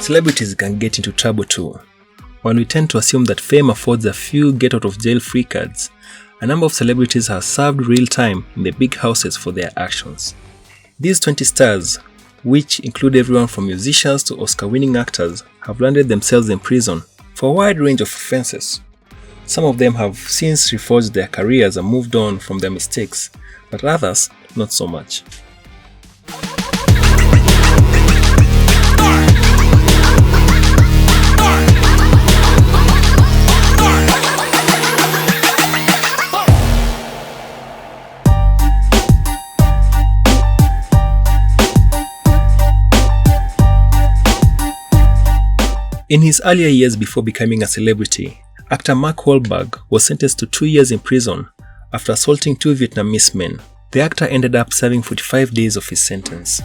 Celebrities can get into trouble too. While we tend to assume that fame affords a few get-out-of-jail-free cards, a number of celebrities have served real time in the big houses for their actions. These 20 stars, which include everyone from musicians to Oscar-winning actors, have landed themselves in prison for a wide range of offenses. Some of them have since reforged their careers and moved on from their mistakes, but others not so much. In his earlier years before becoming a celebrity, actor Mark Wahlberg was sentenced to 2 years in prison after assaulting 2 Vietnamese men. The actor ended up serving 45 days of his sentence.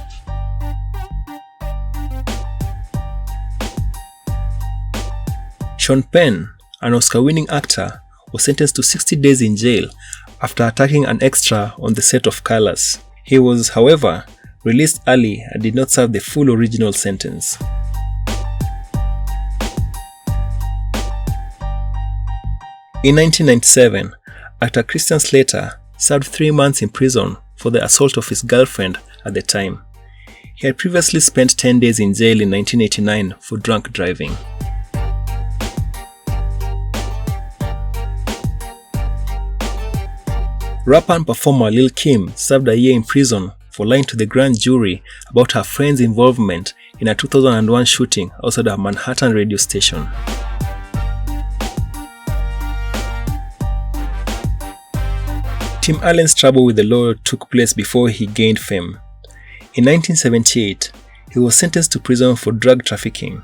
Sean Penn, an Oscar-winning actor, was sentenced to 60 days in jail after attacking an extra on the set of Colors. He was, however, released early and did not serve the full original sentence. In 1997, actor Christian Slater served 3 months in prison for the assault of his girlfriend at the time. He had previously spent 10 days in jail in 1989 for drunk driving. Rapper and performer Lil Kim served a year in prison for lying to the grand jury about her friend's involvement in a 2001 shooting outside a Manhattan radio station. Tim Allen's trouble with the law took place before he gained fame. In 1978, he was sentenced to prison for drug trafficking.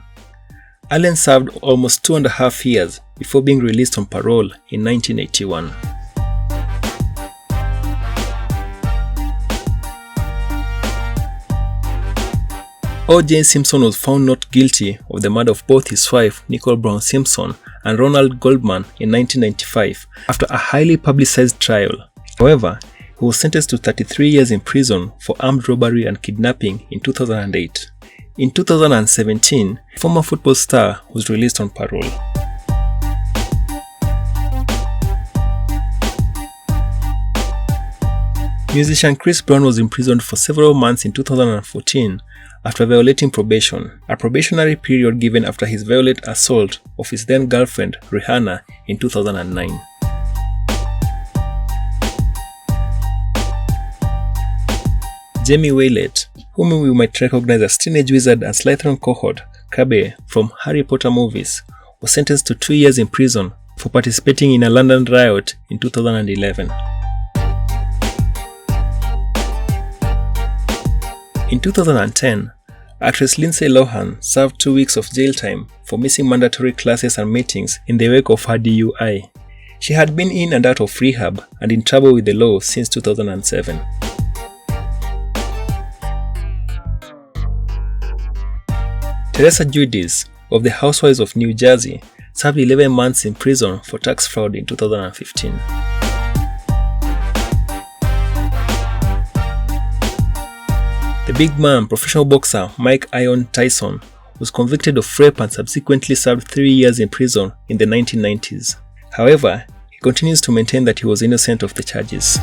Allen served almost 2.5 years before being released on parole in 1981. O.J. Simpson was found not guilty of the murder of both his wife, Nicole Brown Simpson, and Ronald Goldman in 1995 after a highly publicized trial. However, he was sentenced to 33 years in prison for armed robbery and kidnapping in 2008. In 2017, former football star was released on parole. Musician Chris Brown was imprisoned for several months in 2014 after violating probation, a probationary period given after his violent assault of his then-girlfriend Rihanna in 2009. Jamie Waylett, whom we might recognize as teenage wizard and Slytherin cohort Crabbe from Harry Potter movies, was sentenced to 2 years in prison for participating in a London riot in 2011. In 2010, actress Lindsay Lohan served 2 weeks of jail time for missing mandatory classes and meetings in the wake of her DUI. She had been in and out of rehab and in trouble with the law since 2007. Teresa Giudice of the Housewives of New Jersey served 11 months in prison for tax fraud in 2015. The big man professional boxer Mike "Iron" Tyson was convicted of rape and subsequently served 3 years in prison in the 1990s. However, he continues to maintain that he was innocent of the charges.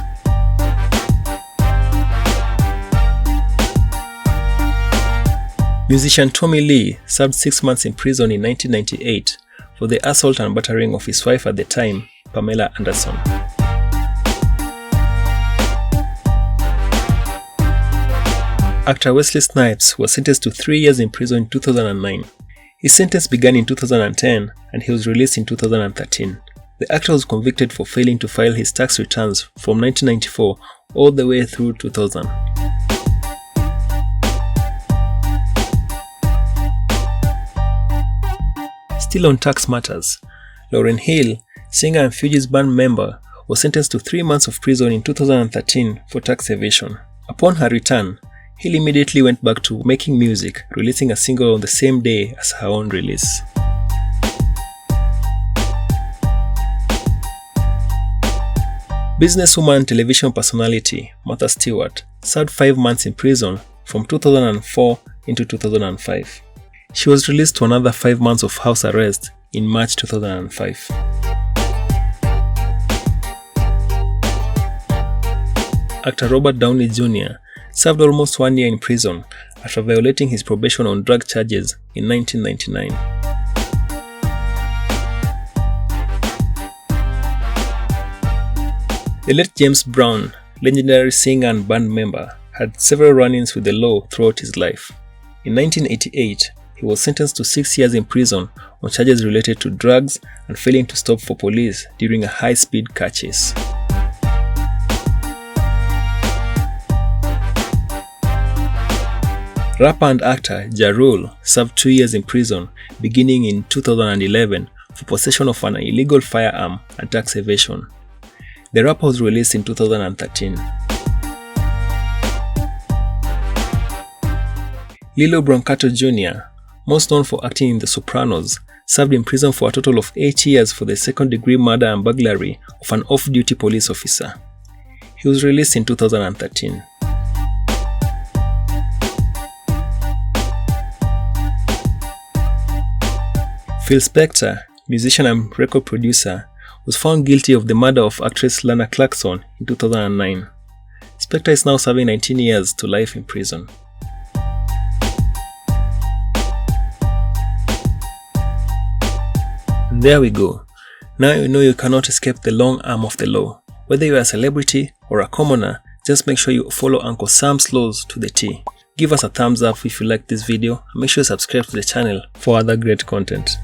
Musician Tommy Lee served 6 months in prison in 1998 for the assault and battering of his wife at the time, Pamela Anderson. Actor Wesley Snipes was sentenced to 3 years in prison in 2009. His sentence began in 2010 and he was released in 2013. The actor was convicted for failing to file his tax returns from 1994 all the way through 2000. Still on tax matters, Lauryn Hill, singer and Fugees band member, was sentenced to 3 months of prison in 2013 for tax evasion. Upon her return, Hill immediately went back to making music, releasing a single on the same day as her own release. Businesswoman and television personality Martha Stewart served 5 months in prison from 2004 into 2005. She was released to another 5 months of house arrest in March 2005. Actor Robert Downey Jr. served almost 1 year in prison after violating his probation on drug charges in 1999. The late James Brown, legendary singer and band member, had several run-ins with the law throughout his life. In 1988, he was sentenced to 6 years in prison on charges related to drugs and failing to stop for police during a high-speed car chase. Rapper and actor Ja Rule served 2 years in prison beginning in 2011 for possession of an illegal firearm and tax evasion. The rapper was released in 2013. Lilo Brancato Jr., most known for acting in The Sopranos, served in prison for a total of 8 years for the second-degree murder and burglary of an off-duty police officer. He was released in 2013. Phil Spector, musician and record producer, was found guilty of the murder of actress Lana Clarkson in 2009. Spector is now serving 19 years to life in prison. And there we go. Now you know you cannot escape the long arm of the law. Whether you are a celebrity or a commoner, just make sure you follow Uncle Sam's laws to the T. Give us a thumbs up if you like this video and make sure you subscribe to the channel for other great content.